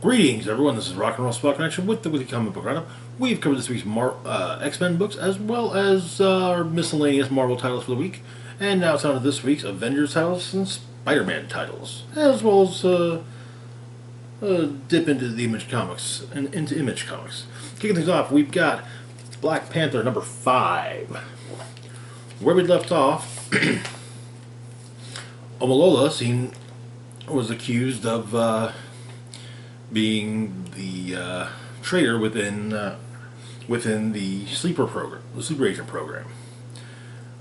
Greetings, everyone. This is Rock and Roll Spot Connection with the Weekly Comic Book Roundup. We've covered this week's X-Men books as well as our miscellaneous Marvel titles for the week. And now it's on to this week's Avengers titles and Spider-Man titles, as well as dip into the Image Comics and into Image Comics. Kicking things off, we've got Black Panther number 5. Where we left off, Omolola was accused of being the traitor within the sleeper program, the sleeper agent program.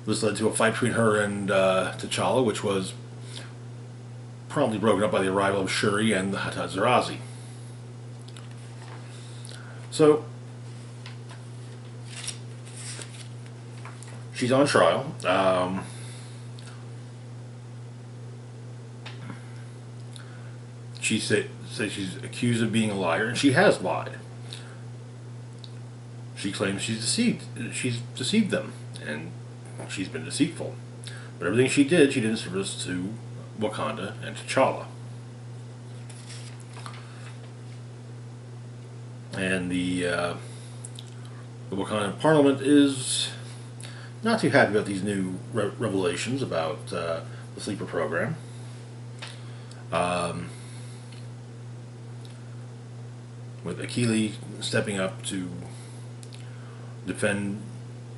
This led to a fight between her and T'Challa, which was promptly broken up by the arrival of Shuri and the Hatazarazi. So she's on trial. She says she's accused of being a liar, and she has lied. She claims she's deceived them, and she's been deceitful. But everything she did in service to Wakanda and T'Challa. And the Wakandan Parliament is not too happy about these new revelations about the sleeper program. With Akili stepping up to defend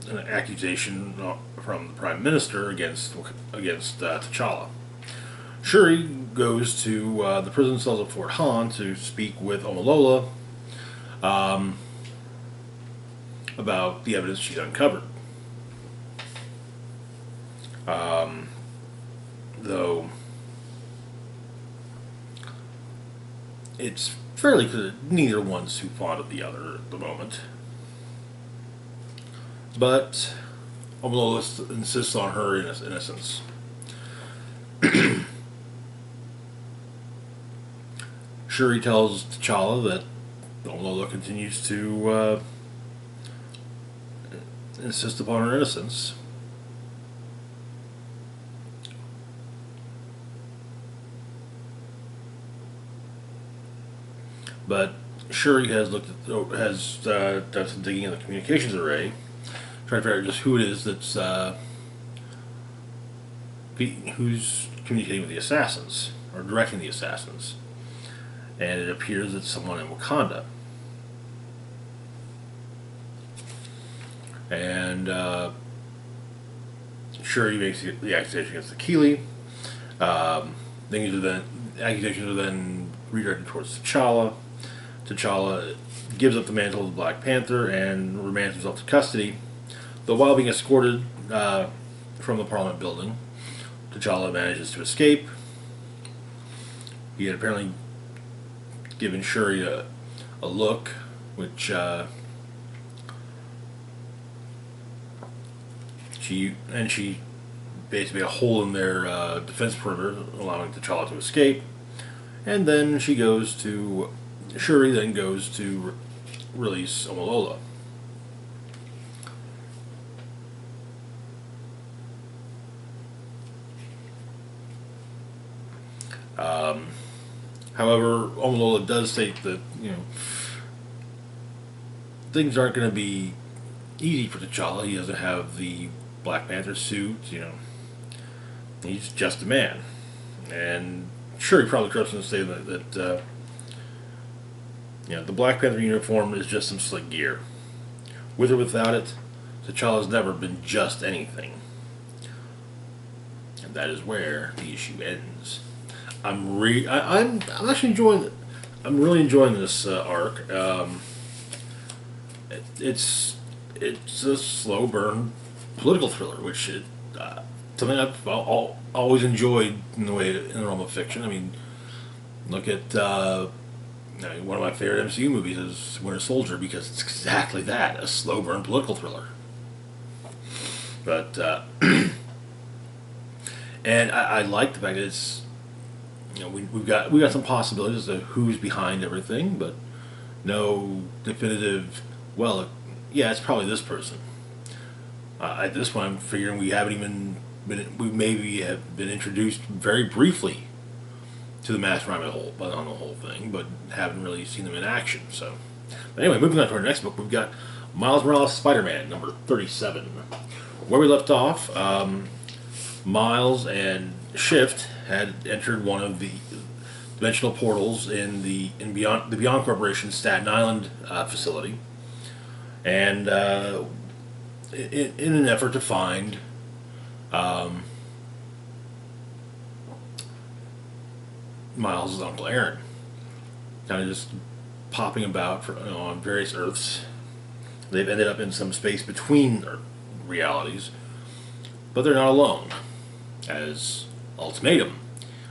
an accusation from the Prime Minister against T'Challa. Shuri goes to the prison cells of Fort Han to speak with Omolola about the evidence she's uncovered. Though it's fairly clear neither one's too fond of the other at the moment. But Omolola insists on her innocence. Shuri tells T'Challa that Omolola continues to insist upon her innocence. But Shuri has done some digging in the communications array, trying to figure out just who it is who's communicating with the assassins or directing the assassins, and it appears it's someone in Wakanda. And Shuri makes the accusation against Akili. Accusations are then redirected towards T'Challa. T'Challa gives up the mantle of the Black Panther and remands himself to custody. Though while being escorted from the Parliament building, T'Challa manages to escape. He had apparently given Shuri a look, which she basically made a hole in their defense perimeter, allowing T'Challa to escape. And then Shuri then goes to release Omolola. However, Omolola does state that things aren't going to be easy for T'Challa. He doesn't have the Black Panther suit. He's just a man, and sure, he probably corrupts him to say that the Black Panther uniform is just some slick gear. With or without it, T'Challa's never been just anything. And that is where the issue ends. I'm actually enjoying it. I'm really enjoying this arc. It's a slow burn political thriller, which something I've always enjoyed in the realm of fiction. I mean, look at one of my favorite MCU movies is Winter Soldier, because it's exactly that, a slow burn political thriller. But and I like the fact that it's we've got some possibilities of who's behind everything, but no definitive. Well, yeah, it's probably this person. At this point, I'm figuring we haven't even we maybe have been introduced very briefly to the mastermind on the whole thing, but haven't really seen them in action. So, but anyway, moving on to our next book, we've got Miles Morales Spider-Man number 37. Where we left off, Miles and Shift had entered one of the dimensional portals in the Beyond Corporation's Staten Island facility, and in an effort to find Miles' Uncle Aaron, kind of just popping about on various Earths. They've ended up in some space between realities, but they're not alone, as Ultimatum,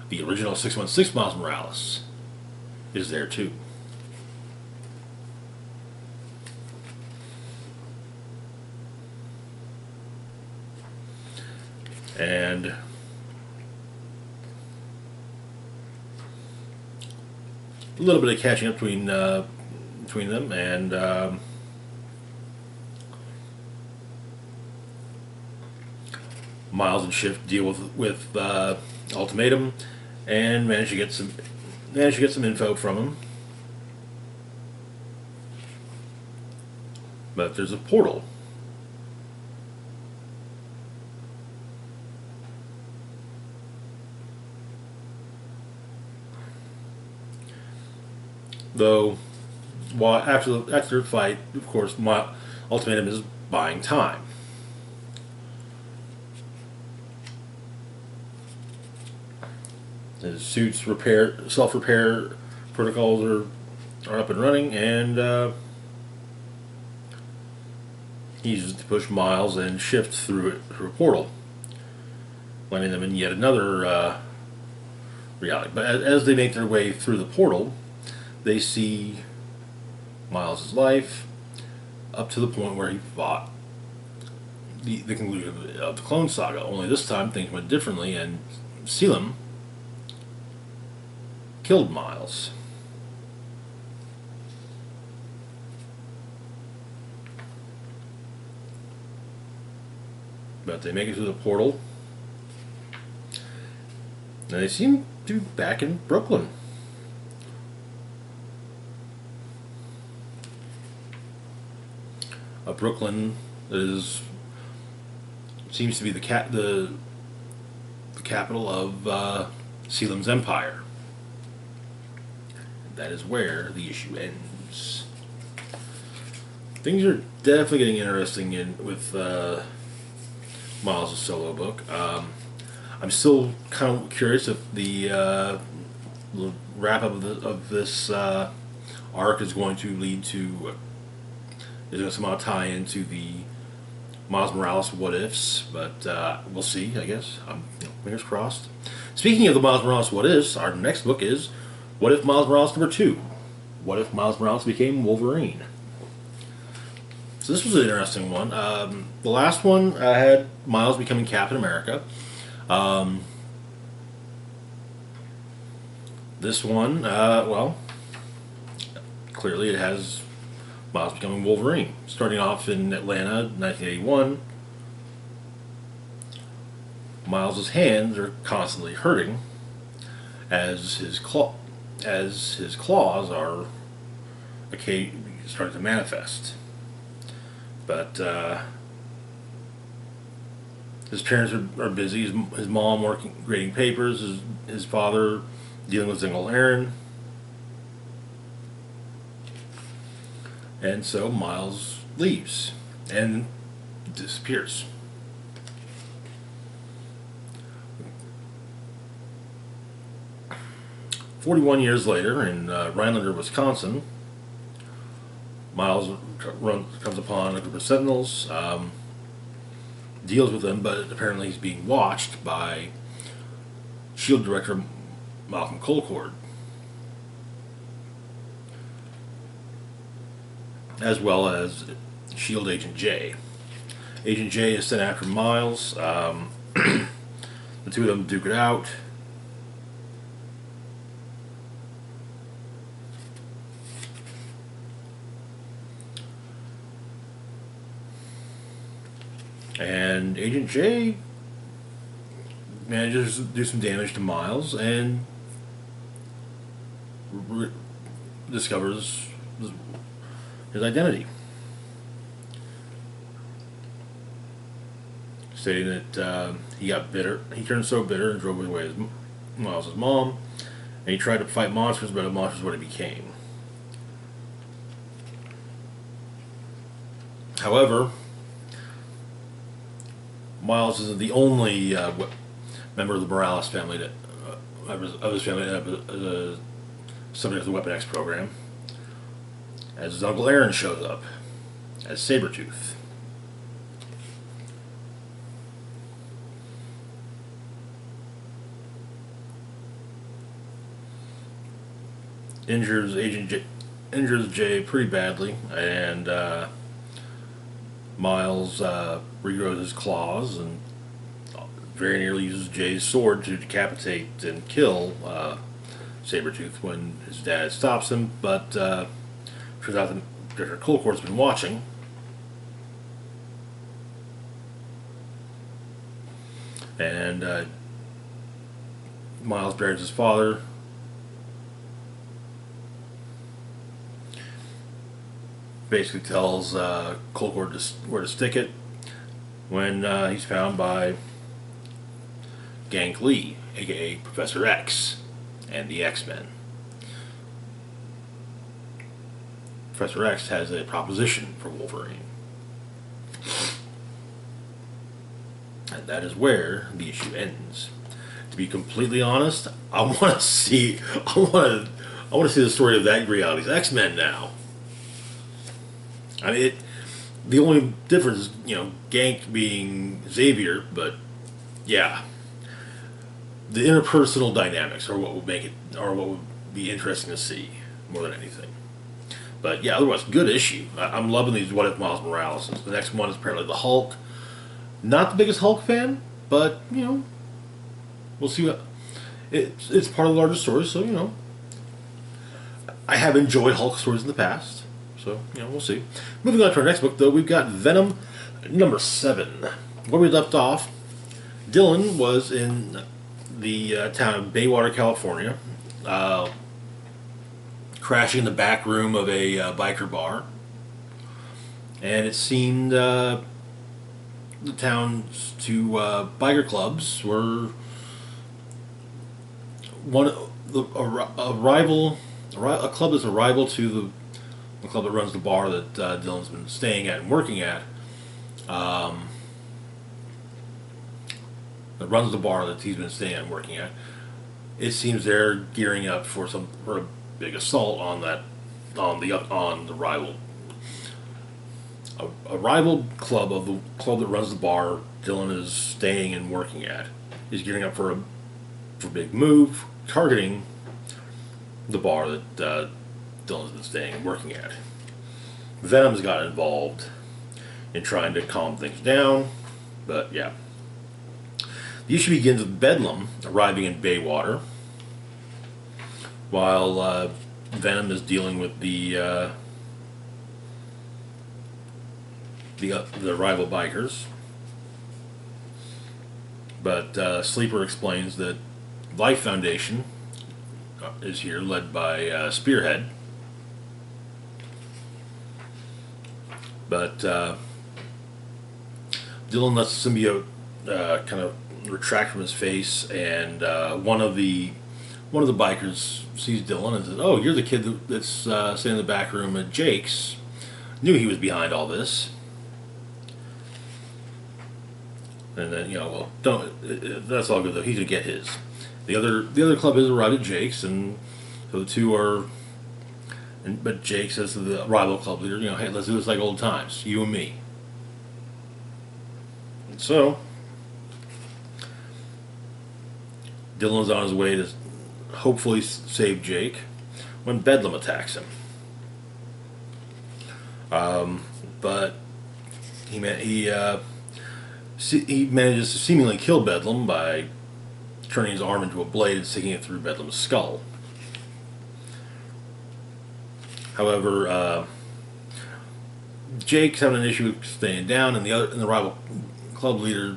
the original 616 Miles Morales, is there too. And a little bit of catching up between them, and Miles and Shift deal with Ultimatum, and manage to get some info from him. But there's a portal. Though, after the fight, of course, Ultimatum is buying time. His suit's self-repair protocols are up and running, and he uses it to push Miles and Shift through a portal, landing them in yet another reality. But as they make their way through the portal, they see Miles' life up to the point where he fought the conclusion of the Clone Saga. Only this time things went differently, and Selim killed Miles. But they make it through the portal, and they seem to be back in Brooklyn. Brooklyn seems to be the capital of Selim's empire. That is where the issue ends. Things are definitely getting interesting with Miles' solo book. I'm still kind of curious if the wrap up of this arc is going to lead to is going to somehow tie into the Miles Morales what ifs, but we'll see. I guess fingers crossed. Speaking of the Miles Morales what ifs, our next book is What If Miles Morales number 2? What if Miles Morales became Wolverine? So this was an interesting one. The last one had Miles becoming Captain America. This one, well, clearly it has Miles becoming Wolverine. Starting off in Atlanta, 1981, Miles' hands are constantly hurting as his claws are starting to manifest. But his parents are busy. His mom grading papers. His father dealing with Uncle Aaron. And so Miles leaves and disappears. "41 years later, in Rhinelander, Wisconsin, Miles comes upon a group of Sentinels, deals with them, but apparently he's being watched by SHIELD Director Malcolm Colcord, as well as SHIELD Agent J. Agent J is sent after Miles. The two of them duke it out. And Agent J manages to do some damage to Miles, and discovers his identity, stating that he got bitter. He turned so bitter and drove away Miles' mom, and he tried to fight monsters, but a monster is what he became. However, Miles isn't the only member of the Morales family that of his family that is subject to the Weapon X program, as his Uncle Aaron shows up as Sabretooth. Injures Jay pretty badly, and Miles regrows his claws and very nearly uses Jay's sword to decapitate and kill Sabretooth when his dad stops him, but turns out that Director Colcourt's been watching. And Miles buries his father. Basically tells Colcourt where to stick it when he's found by Gank Lee, aka Professor X, and the X-Men. Professor X has a proposition for Wolverine. And that is where the issue ends. To be completely honest, I want to see the story of that reality's X-Men now. I mean, the only difference is, Gank being Xavier, but yeah, the interpersonal dynamics are what would make it, or what would be interesting to see more than anything. But yeah, otherwise, good issue. I'm loving these What If Miles Morales. The next one is apparently the Hulk. Not the biggest Hulk fan, but we'll see what. It's part of the larger story, so I have enjoyed Hulk stories in the past. So, we'll see. Moving on to our next book, though, we've got Venom number 7. Where we left off, Dylan was in the town of Baywater, California, crashing in the back room of a biker bar. And it seemed the town's two biker clubs were a club that's a rival to the club that runs the bar that Dylan's been staying at and working at, that runs the bar that he's been staying at and working at. It seems they're gearing up for a big assault on the rival. A rival club of the club that runs the bar Dylan is staying and working at is gearing up for a big move, targeting the bar that Dylan's been staying and working at. Venom's got involved in trying to calm things down, but yeah. The issue begins with Bedlam arriving in Baywater, while Venom is dealing with the rival bikers. But Sleeper explains that Life Foundation is here, led by Spearhead. But Dylan lets the symbiote kind of retract from his face, and one of the bikers sees Dylan and says, "Oh, you're the kid that's sitting in the back room at Jake's. Knew he was behind all this." And then well, don't. That's all good though. He's gonna get his. The other club has arrived at Jake's, and so the two are. But Jake says to the rival club leader, "Hey, let's do this like old times, you and me." And so Dylan's on his way to hopefully save Jake when Bedlam attacks him. But he manages to seemingly kill Bedlam by turning his arm into a blade and sticking it through Bedlam's skull. However, Jake's having an issue with staying down, and the rival club leader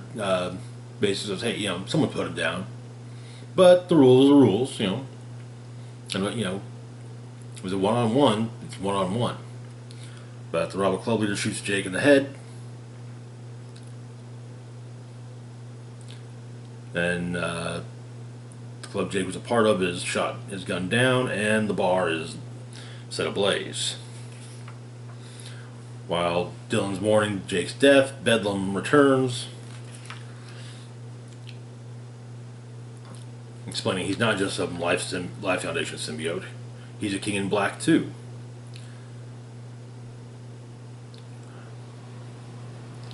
basically says, "Hey, someone put him down." But the rules are rules, and Was it one-on-one? It's one-on-one. But the rival club leader shoots Jake in the head. And the club Jake was a part of is gunned down, and the bar is set ablaze. While Dylan's mourning Jake's death, Bedlam returns, explaining he's not just some Life Foundation symbiote, he's a King in Black too.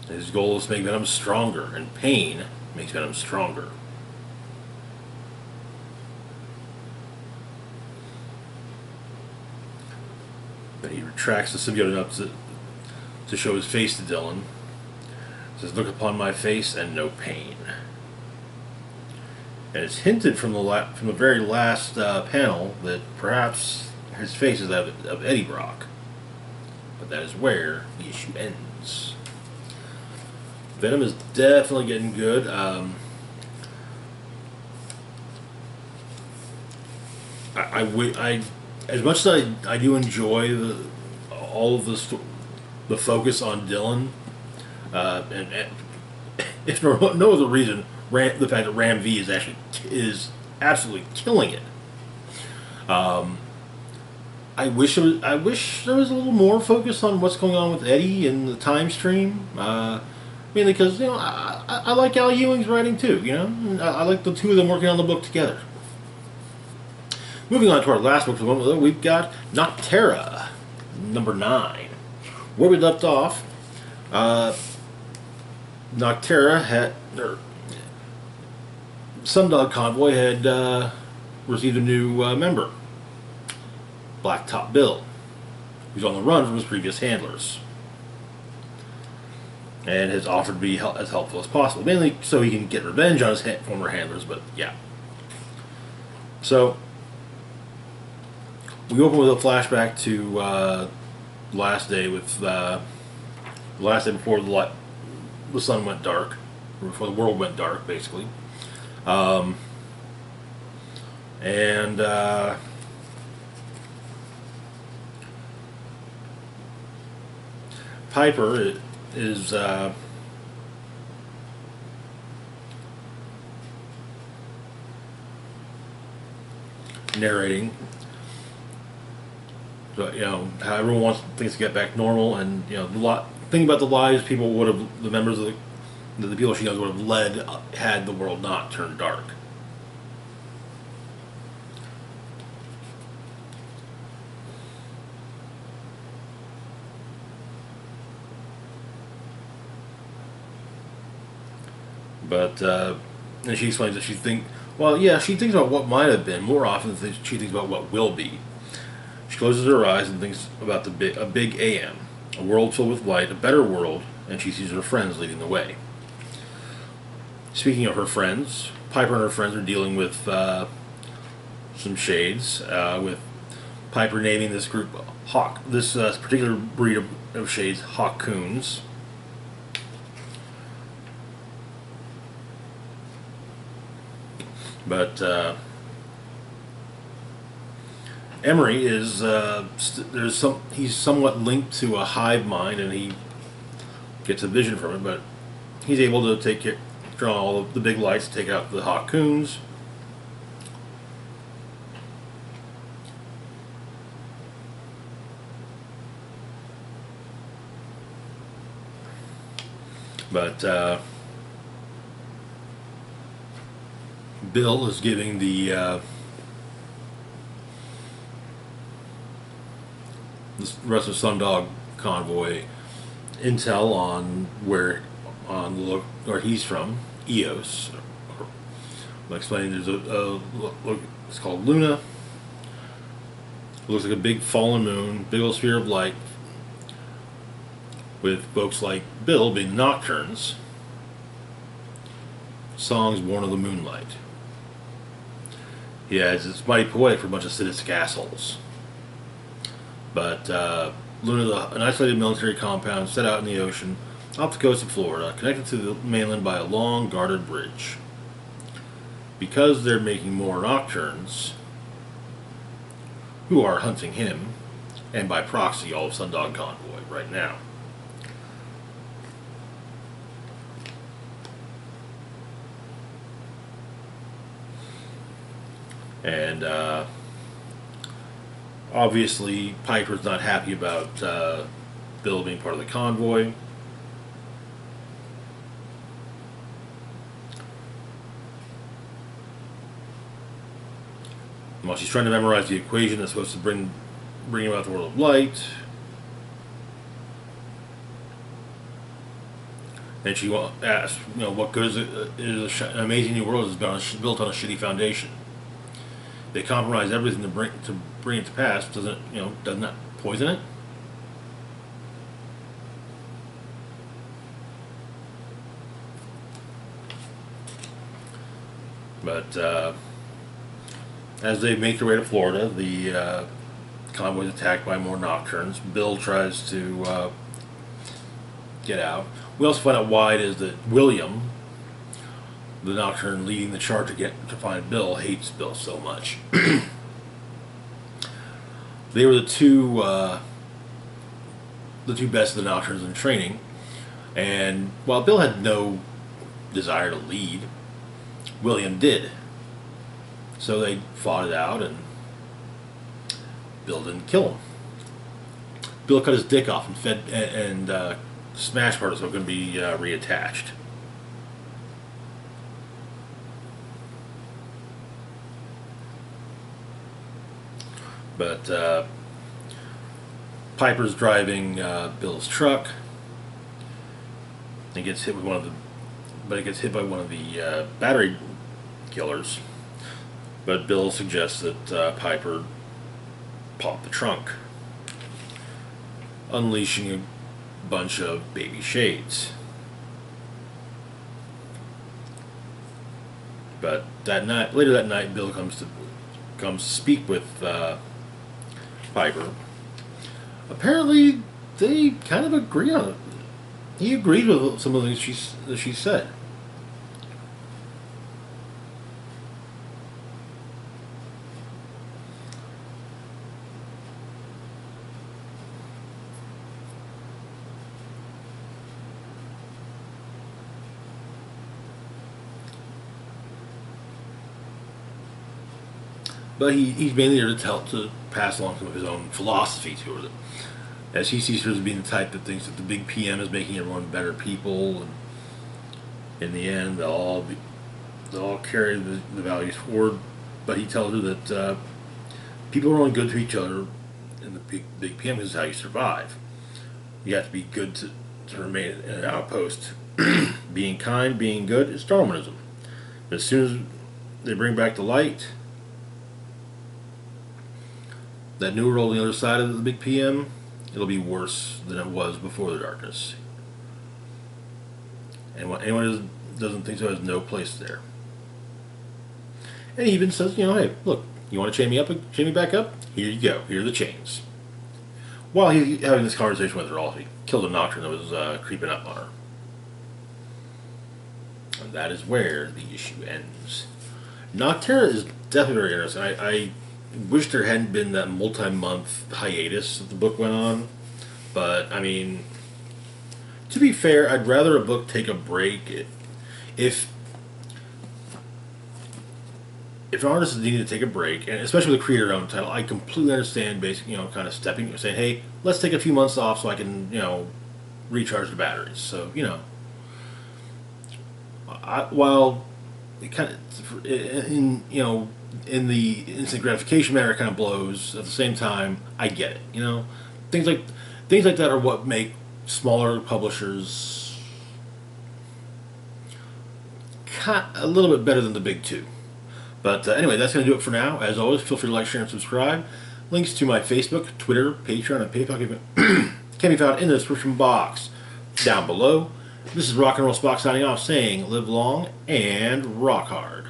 His goal is to make Venom stronger, and pain makes Venom stronger. But he retracts the symbiote enough to show his face to Dylan. He says, "Look upon my face and no pain." And it's hinted from the very last panel that perhaps his face is that of Eddie Brock. But that is where the issue ends. Venom is definitely getting good. I as much as I do enjoy all of the focus on Dylan, and if no other reason, the fact that Ram V is absolutely killing it. I wish there was a little more focus on what's going on with Eddie in the time stream. Mainly because I like Al Ewing's writing too. I like the two of them working on the book together. Moving on to our last book for the moment, we've got Nocterra, number 9. Where we left off, Nocterra Sundog Convoy had received a new member, Blacktop Bill, who's on the run from his previous handlers, and has offered to be as helpful as possible, mainly so he can get revenge on his former handlers. But yeah, so we open with a flashback to last day before the sun went dark, or before the world went dark, basically. And Piper is narrating, how everyone wants things to get back normal, and think about the lives people would have, the members of the people she knows would have led had the world not turned dark. But and she explains that she thinks about what might have been more often than she thinks about what will be. She closes her eyes and thinks about a big AM, a world filled with light, a better world, and she sees her friends leading the way. Speaking of her friends, Piper and her friends are dealing with some shades, with Piper naming this group this particular breed of shades Hawkoons. But Emery is he's somewhat linked to a hive mind, and he gets a vision from it, but he's able to draw all of the big lights to take out the Hawkoons. But Bill is giving the rest of Sundog Convoy intel on where he's from, Eos. I'm explaining there's it's called Luna. It looks like a big fallen moon, big old sphere of light, with folks like Bill being nocturnes. Songs born of the moonlight. Yeah, it's mighty poetic for a bunch of sadistic assholes. But Luna, an isolated military compound set out in the ocean off the coast of Florida, connected to the mainland by a long guarded bridge. Because they're making more nocturnes, who are hunting him, and by proxy, all of Sundog Convoy right now. And obviously, Piper's not happy about Bill being part of the convoy. While she's trying to memorize the equation that's supposed to bring him out the world of light, and she asks, what good is it? An amazing new world is built on a shitty foundation. They compromise everything to bring it to pass. Doesn't that poison it? But as they make their way to Florida, the convoy is attacked by more Nocturnes. Bill tries to get out. We also find out why it is that William, the Nocturne leading the charge to find Bill, hates Bill so much. They were the two best of the Nocturnes in training, and while Bill had no desire to lead, William did. So they fought it out, and Bill didn't kill him. Bill cut his dick off and smashed part of it so it could be reattached. But Piper's driving Bill's truck. He gets hit with one of the battery killers. But Bill suggests that Piper pop the trunk, unleashing a bunch of baby shades. But later that night, Bill comes to speak with Piper. Apparently, they kind of agree on it. He agreed with some of the things she said. But he's mainly there to pass along some of his own philosophy to her. As he sees her as being the type that thinks that the big PM is making everyone better people, and in the end they'll all carry the values forward. But he tells her that people are only good to each other in the big PM because it's how you survive. You have to be good to remain in an outpost. Being kind, being good is Darwinism. But as soon as they bring back the light, that new world on the other side of the big PM, it'll be worse than it was before the darkness. And anyone who doesn't think so has no place there. And he even says, hey, look, you want to chain me back up? Here you go. Here are the chains. While he's having this conversation with her, also, he killed a Nocturne that was creeping up on her. And that is where the issue ends. Nocterra is definitely very interesting. I wish there hadn't been that multi-month hiatus that the book went on. But, I mean, to be fair, I'd rather a book take a break. If an artist is needing to take a break, and especially with a creator-owned title, I completely understand basically, kind of saying, hey, let's take a few months off so I can, recharge the batteries. So, while it kind of, in the instant gratification matter, it kind of blows. At the same time, I get it. Things like that are what make smaller publishers a little bit better than the big two. But anyway, that's going to do it for now. As always, feel free to like, share, and subscribe. Links to my Facebook, Twitter, Patreon, and PayPal can be found in the description box down below. This is Rock and Roll Spock signing off, saying live long and rock hard.